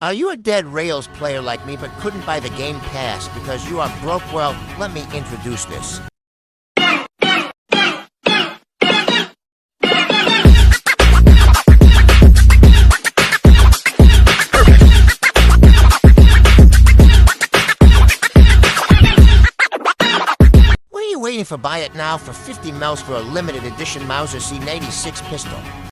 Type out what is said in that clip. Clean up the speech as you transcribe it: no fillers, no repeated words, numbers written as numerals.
Are you a dead Rails player like me but couldn't buy the Game Pass because you are broke? Well, let me introduce this. What are you waiting for? Buy it now for 50 mels for a limited edition Mauser C96 pistol.